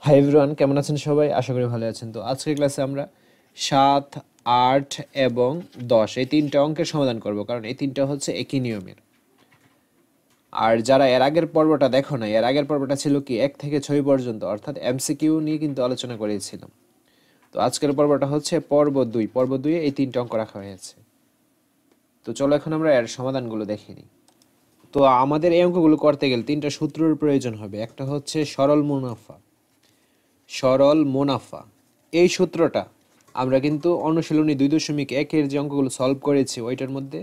Hi everyone, কেমন আছেন সবাই? আশা করি ভালো আছেন। তো আজকের ক্লাসে আমরা 7, 8 এবং 10 এই তিনটা অঙ্কের সমাধান করব, কারণ এই তিনটা হচ্ছে একই নিয়মের। আর যারা এর আগের পর্বটা দেখো না, এর আগের পর্বটা ছিল কি 1 থেকে 6 পর্যন্ত, অর্থাৎ এমসিকিউ নিয়ে কিন্তু আলোচনা করেছিলাম। তো আজকের পর্বটা হচ্ছে পর্ব 2। পর্ব 2 এই তিনটা অঙ্ক রাখা হয়েছে। তো চলো এখন আমরা এর সমাধানগুলো দেখে নিই। তো আমাদের এই অঙ্কগুলো করতে গেলে তিনটা সূত্রের প্রয়োজন হবে। একটা হচ্ছে সরল মুনাফা। সরল মুনাফা এই সূত্রটা আমরা কিন্তু অনুশীলনী 2.1 যে অঙ্কগুলো সলভ করেছি ওইটার মধ্যে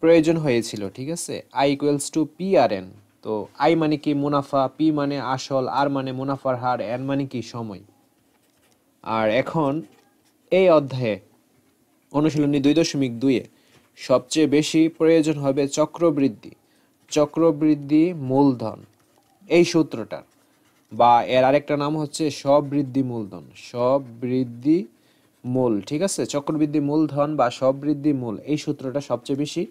প্রয়োজন হয়েছিল, ঠিক আছে? I equals to P R N. তো আই মানে কি? মুনাফা, পি মানে আসল, আর মানে মুনাফার হার, এন মানে কি? সময়। আর এখন এই অধ্যায়ে অনুশীলনী 2.2 সবচেয়ে বেশি প্রয়োজন হবে চক্রবৃদ্ধি। চক্রবৃদ্ধি মূলধন এই সূত্রটার, বা এর আরেকটা নাম হচ্ছে সববৃদ্ধি মূলধন, সববৃদ্ধি মূল, ঠিক আছে? চক্রবৃদ্ধি মূলধন বা সববৃদ্ধি মূল এই সূত্রটা সবচেয়ে বেশি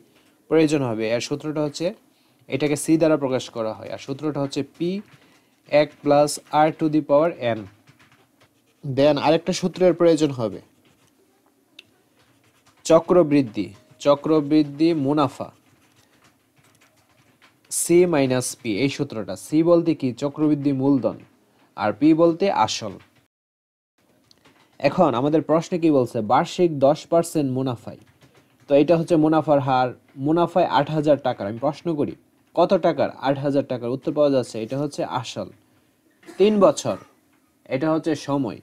প্রয়োজন হবে। এর সূত্রটা হচ্ছে, এটাকে সি দ্বারা প্রকাশ করা হয়, আর সূত্রটা হচ্ছে P 1 plus R to the power n. Then আরেকটা সূত্রের প্রয়োজন হবে চক্রবৃদ্ধি, চক্রবৃদ্ধি মুনাফা, সি মাইনাস পি এই সূত্রটা। সি বলতে কি? চক্রবৃদ্ধি মূলধন, আর পি বলতে আসল। এখন আমাদের প্রশ্নে কি বলছে? বার্ষিক 10% মুনাফায়। তো এটা হচ্ছে মুনাফার হার। মুনাফায় 8,000 টাকার। আমি প্রশ্ন করি কত টাকার? 8,000 টাকার। উত্তর পাওয়া যাচ্ছে, এটা হচ্ছে আসল। 3 বছর, এটা হচ্ছে সময়।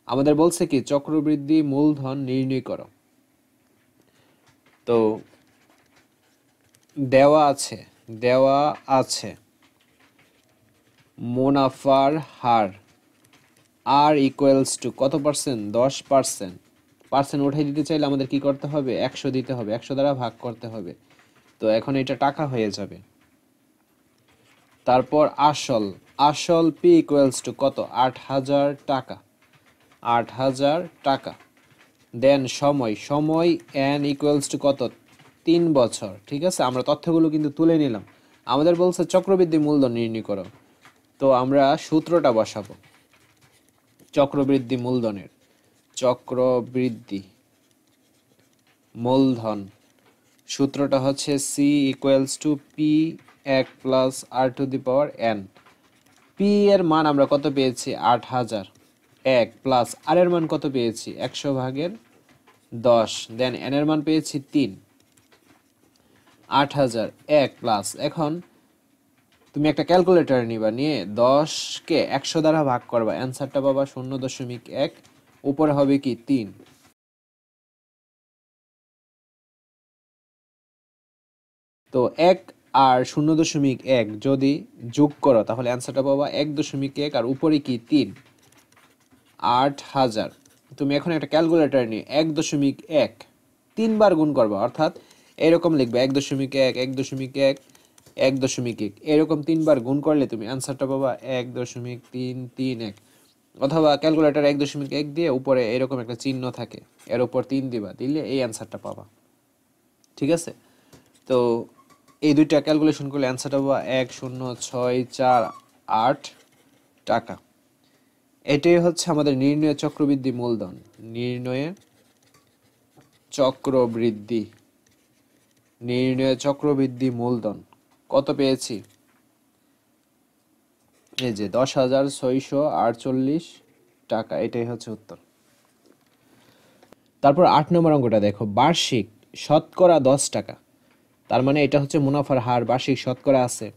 আমাদের বলছে কি চক্রবৃদ্ধি মূলধন নির্ণয় করো। তো দেওয়া আছে, দেওয়া আছে মুনাফার হার আর ইকুয়ালস টু কত পার্সেন্ট? 10%। পার্সেন্ট উঠাই দিতে চাইলে আমাদের কি করতে হবে? 100 দিতে হবে, 100 দ্বারা ভাগ করতে হবে। তো এখন এটা টাকা হয়ে যাবে। তারপর আসল, আসল পি ইকুয়ালস টু কত? 8,000 টাকা, 8,000 টাকা। দেন সময়, সময় এন ইকুয়ালস টু কত? 3 বছর, ঠিক আছে? আমরা তথ্যগুলো কিন্তু তুলে নিলাম। আমাদের বলছে চক্রবৃদ্ধি মূলধন নির্ণয় করো। তো আমরা সূত্রটা বসাবো চক্রবৃদ্ধি মূলধনের। চক্রবৃদ্ধি মূলধন সূত্রটা হচ্ছে C equals to P 1 plus R to the power N. P এর মান আমরা কত পেয়েছি? 8,000। 1 প্লাস আর এর মান কত পেয়েছি? 100/10। দেন এন এর মান পেয়েছি 3। 8,000 1 প্লাস, এখন তুমি একটা ক্যালকুলেটর নিবা, নিয়ে 10কে 100 দ্বারা ভাগ করবা, অ্যান্সারটা পাবা 0.1। উপরে হবে কি? 3। তো 1 আর 0.1 যদি যোগ করো তাহলে অ্যান্সারটা পাবা 1.1, আর উপরে কি? 3। 8,000। তুমি এখন একটা ক্যালকুলেটর নিয়ে 1.1 3বার গুণ করবা, অর্থাৎ এরকম লিখবে 1.1, 1.1, 1.1, এরকম 3বার গুণ করলে তুমি অ্যান্সারটা পাবা 1.331। অথবা ক্যালকুলেটর 1.1 দিয়ে উপরে এরকম একটা চিহ্ন থাকে, এর উপর 3 দিবা, দিলে এই অ্যান্সারটা পাবা, ঠিক আছে? তো এই দুইটা ক্যালকুলেশন করলে অ্যান্সারটা পাবা 1,0,6,4,8 টাকা। এটাই হচ্ছে আমাদের নির্ণয় চক্রবৃদ্ধি মূলধন। নির্ণয়ে চক্রবৃদ্ধি, নির্ণয় চক্রবৃদ্ধি মূলধন কত পেয়েছি? এই যে 10,648 টাকা। এটাই হচ্ছে উত্তর। তারপর 8 নম্বর অঙ্কটা দেখো, বার্ষিক শতকরা 10 টাকা। তার মানে এটা হচ্ছে মুনাফার হার, বার্ষিক শতকরা আছে।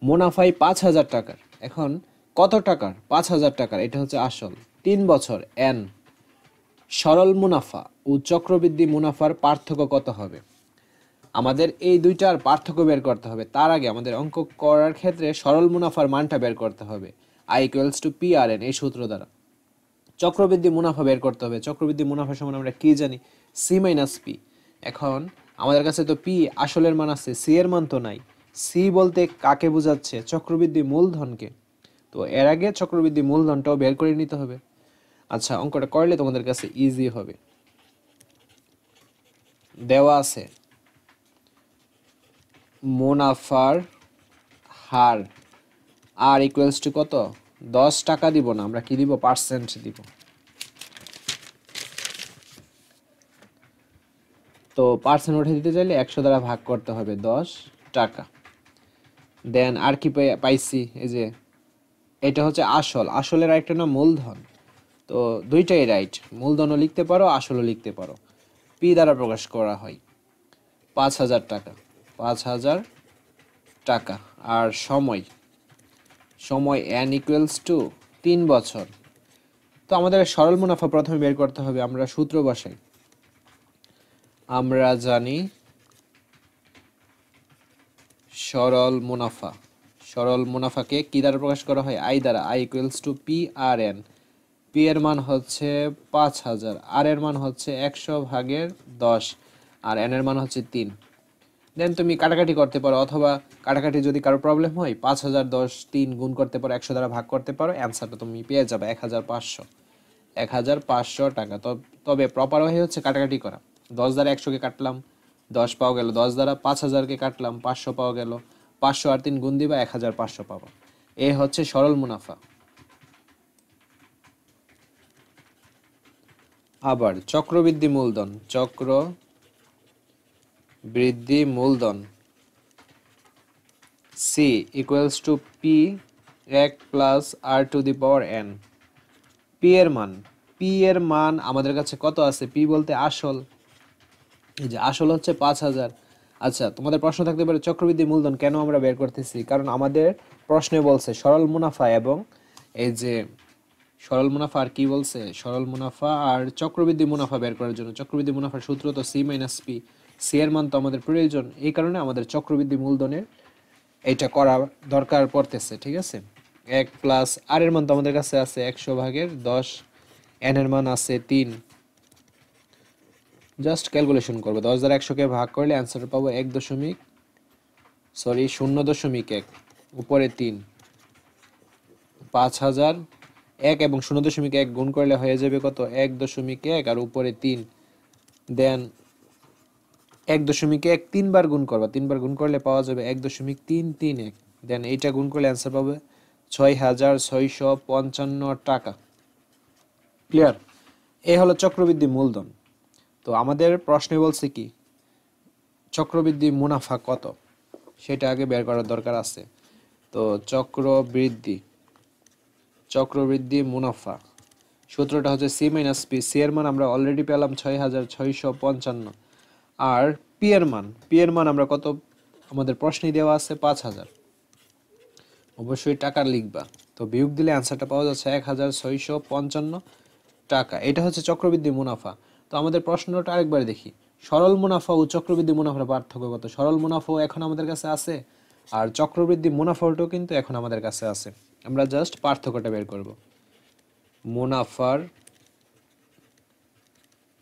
মুনাফায় 5,000 টাকার। এখন কত টাকার? 5,000 টাকার। এটা হচ্ছে আসল। 3 বছর এন। সরল মুনাফা ও চক্রবৃদ্ধি মুনাফার পার্থক্য কত হবে? আমাদের এই দুইটার পার্থক্য বের করতে হবে। তার আগে আমাদের অঙ্ক করার ক্ষেত্রে সরল মুনাফার মানটা বের করতে হবে, I equals to P R N এই সূত্র দ্বারা। চক্রবৃদ্ধি মুনাফা বের করতে হবে। চক্রবৃদ্ধি মুনাফা সমান আমরা কি জানি? C minus P. এখন আমাদের কাছে তো পি আসলের মান আছে, সি এর মান তো নাই। সি বলতে কাকে বোঝাচ্ছে? চক্রবৃদ্ধি মূলধনকে। তো এর আগে চক্রবৃদ্ধি মূলধনটাও বের করে নিতে হবে। আচ্ছা, অঙ্কটা করলে তোমাদের কাছে ইজি হবে। দেওয়া আছে মুনাফার হার আর ইকুয়ালস টু কত? 10 টাকা দিব না, আমরা কি দিব? পার্সেন্ট দিব। তো পার্সেন্ট উঠে দিতে চাইলে 100 দ্বারা ভাগ করতে হবে 10 টাকা। দেন আর কি পাইছি, এই যে এটা হচ্ছে আসল, আসলের একটা নাম মূলধন। তো দুইটাই রাইট, মূলধনও লিখতে পারো, আসলও লিখতে পারো। পি দ্বারা প্রকাশ করা হয় 5000 টাকা, 5000 টাকা। আর সময়, সময় n ইকুয়ালস টু 3 বছর। তো আমাদের সরল মুনাফা প্রথমে বের করতে হবে, আমরা সূত্র বসাই। আমরা জানি সরল মুনাফা, সরল মুনাফাকে কি দ্বারা প্রকাশ করা হয়? আই দ্বারা। I equals to P R N. P এর মান হচ্ছে 5000, আর এর মান হচ্ছে 100/10, আর এন এর মান হচ্ছে 3। দেন তুমি কাটাকাটি করতে পারো, অথবা কাটাকাটি যদি কারো প্রবলেম হয় 5000 10 3 গুণ করতে পারো, 100 দ্বারা ভাগ করতে পারো, অ্যান্সারটা তুমি পেয়ে যাবে 1500, 1500 টাকা। তবে প্রপার ওয়ে হচ্ছে কাটাকাটি করা। 10 দ্বারা 100কে কাটলাম, 10 পাওয়া গেল। 10 দ্বারা 5000কে কাটলাম, 500 পাওয়া গেল। 500 আর 3 গুণ দিবা, 1500 পাবো। এ হচ্ছে সরল মুনাফা। আবার চক্রবৃদ্ধি মূলধন, চক্র বৃদ্ধি মূলধন C equals to P 1 plus R to the power N. P এর মান, পি এর মান আমাদের কাছে কত আছে? পি বলতে আসল, এই যে আসল হচ্ছে 5000। আচ্ছা, তোমাদের প্রশ্ন থাকতে পারে চক্রবৃদ্ধি মূলধন কেন আমরা বের করতেছি? কারণ আমাদের প্রশ্নে বলছে সরল মুনাফা এবং এই যে সরল মুনাফা আর কি বলছে? সরল মুনাফা আর চক্রবৃদ্ধি মুনাফা বের করার জন্য। চক্রবৃদ্ধি মুনাফার সূত্র তো সি মাইনাস পি, সি এর মান তো আমাদের প্রয়োজন, এই কারণে আমাদের চক্রবৃদ্ধি মূলধনের এইটা করা দরকার পড়তেছে। ঠিক আছে, 1 প্লাস আর এর মান তো আমাদের কাছে আছে 100/10, এন এর মান আছে 3। জাস্ট ক্যালকুলেশন করবো, 10 দ্বারা 100কে ভাগ করলে অ্যান্সার পাবো 0.1, উপরে 3, 5000। 1 এবং 0.1 গুণ করলে হয়ে যাবে কত? 1.1 আর উপরে 3। দেন 1.1 3 বার গুণ করবা, 3 বার গুণ করলে পাওয়া যাবে 1.331। দেন এইটা গুণ করলে অ্যান্সার পাবে 6655 টাকা। ক্লিয়ার? এই হলো চক্রবৃদ্ধি মূলধন। তো আমাদের প্রশ্নে বলছে কি চক্রবৃদ্ধি মুনাফা কত, সেটা আগে বের করার দরকার আছে। তো চক্রবৃদ্ধি মুনাফা সূত্রটা হচ্ছে সি মাইনাস পি। সি এর মান আমরা অলরেডি পেলাম 6655, আর পি এর মান আমরা কত? আমাদের প্রশ্নেই দেওয়া আছে 5000। অবশ্যই টাকা লিখবা, তো বিয়োগ দিলে অ্যান্সারটা পাওয়া যাচ্ছে 1655 টাকা। এটা হচ্ছে চক্রবৃদ্ধি মুনাফা। তো আমাদের প্রশ্নটা আরেকবার দেখি, সরল মুনাফা ও চক্রবৃদ্ধি মুনাফার পার্থক্য কত? সরল মুনাফাও এখন আমাদের কাছে আছে, আর চক্রবৃদ্ধি মুনাফাটাও কিন্তু এখন আমাদের কাছে আছে। আমরা জাস্ট পার্থক্যটা বের করব। মুনাফার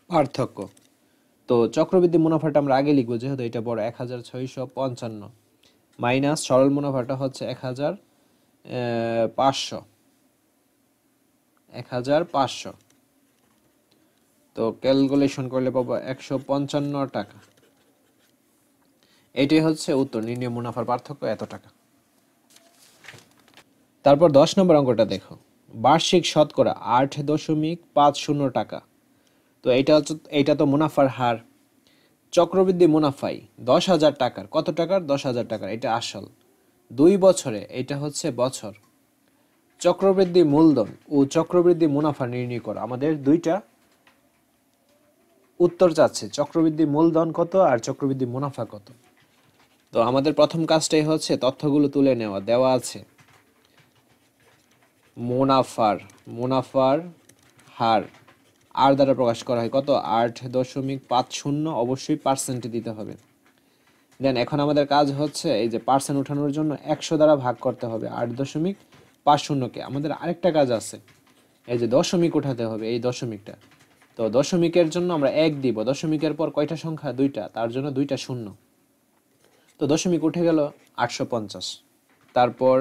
পার্থক্য, তো চক্রবৃদ্ধি মুনাফাটা আমরা আগে লিখবো, যেহেতু এটা বড় 1655, মাইনাস সরল মুনাফাটা হচ্ছে 1500। তো ক্যালকুলেশন করলে পাবো 155 টাকা। এটাই হচ্ছে উত্তর, নির্ণয় মুনাফার পার্থক্য এত টাকা। তারপর 10 নম্বর অঙ্কটা দেখো, বার্ষিক শতকরা 8.50 টাকা। তো এইটা তো মুনাফার হার। চক্রবৃদ্ধি মুনাফাই 10,000 টাকার, কত টাকার? 10,000 টাকার, এটা আসল। 2 বছরে, এটা হচ্ছে বছর। চক্রবৃদ্ধি মূলধন ও চক্রবৃদ্ধি মুনাফা নির্ণয় করো। আমাদের দুইটা উত্তর চাচ্ছে, চক্রবৃদ্ধি মূলধন কত আর চক্রবৃদ্ধি মুনাফা কত। তো আমাদের প্রথম কাজটাই হচ্ছে তথ্যগুলো তুলে নেওয়া। দেওয়া আছে মুনাফার হার আর দ্বারা প্রকাশ করা হয় কত? 8.50, অবশ্যই পার্সেন্টে দিতে হবে। দেন এখন আমাদের কাজ হচ্ছে এই যে পার্সেন্ট উঠানোর জন্য 100 দ্বারা ভাগ করতে হবে 8.50কে। আমাদের আরেকটা কাজ আছে, এই যে দশমিক উঠাতে হবে, এই দশমিকটা। তো দশমিকের জন্য আমরা 1 দিব, দশমিকের পর কয়টা সংখ্যা? 2টা, তার জন্য 2টা শূন্য। তো দশমিক উঠে গেল 850। তারপর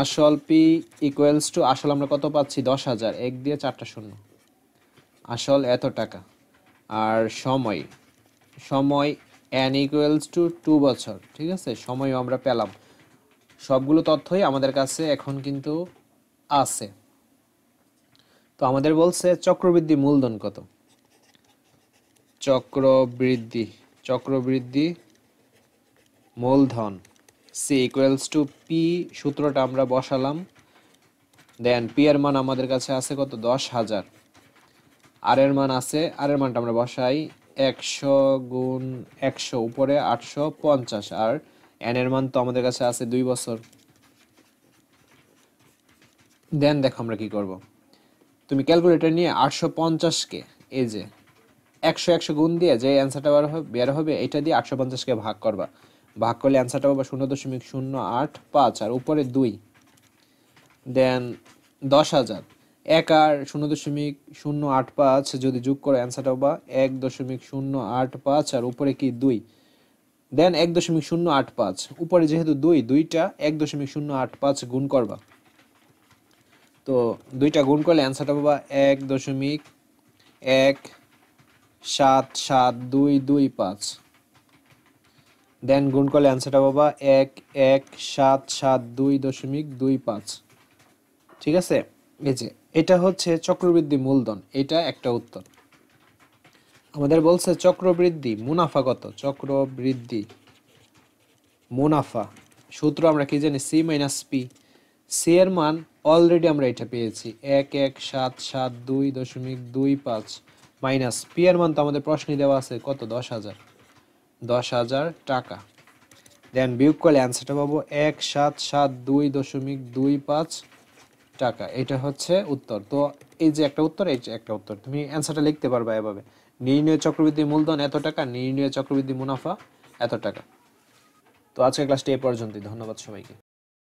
আসল পি ইকুয়ালস টু, আসল আমরা কত পাচ্ছি? 10,000, 1 দিয়ে 4টা শূন্য, আসল এত টাকা। আর সময় এন ইকুয়ালস টু 2 বছর। ঠিক আছে, সময়ও আমরা পেলাম। সবগুলো তথ্যই আমাদের কাছে এখন কিন্তু আছে। তো আমাদের বলছে চক্রবৃদ্ধি মূলধন কত। চক্রবৃদ্ধি মূলধন সি ইকুয়ালস টু পি, সূত্রটা আমরা বসালাম। দেন পি এর মান আমাদের কাছে আছে কত, 10,000। আর এর মানটা আমরা বসাই 100 গুণ 100, উপরে 850। আর এন এর মান তো আমাদের কাছে আছে 2 বছর। দেন দেখো আমরা কি করব। তুমি ক্যালকুলেটর নিয়ে 850-কে এই যে 100 গুণ দিয়ে যে অ্যান্সারটা বের হবে এটা দিয়ে 850-কে ভাগ করবা। ভাগ করলে অ্যান্সারটা পাবা 0.085, আর উপরে 2। দেন 10,000, 1 আর 0.085 যদি যোগ করে অ্যান্সারটা পাবা 1.085, আর উপরে কি 2। দেন 1.085, উপরে যেহেতু 2টা 1.085 গুণ করবা। তো 2টা গুণ করলে অ্যান্সারটা পাবা 1.1772225। দেন গুণ করলে অ্যান্সারটা পাবা 11772.25। ঠিক আছে, এই যে এটা হচ্ছে চক্রবৃদ্ধি মূলধন, এটা একটা উত্তর। আমাদের বলছে চক্রবৃদ্ধি মুনাফা কত। চক্রবৃদ্ধি মুনাফা সূত্র আমরা কি জানি, সি মাইনাস পি। সি এর মান অলরেডি আমরা এটা পেয়েছি 11772.25, মাইনাস পি এর মান তো আমাদের প্রশ্নে দেওয়া আছে কত, 10,000 টাকা। দেন বিয়োগ করলে অ্যান্সারটা পাবো 17772.25 টাকা। এটা হচ্ছে উত্তর। তো এই যে একটা উত্তর, এই যে একটা উত্তর, তুমি অ্যান্সারটা লিখতে পারবা এভাবে, নির্ণয় চক্রবৃদ্ধি মূলধন এত টাকা, নির্ণয় চক্রবৃদ্ধি মুনাফা এত টাকা। তো আজকের ক্লাসটি এ পর্যন্তই। ধন্যবাদ সবাইকে।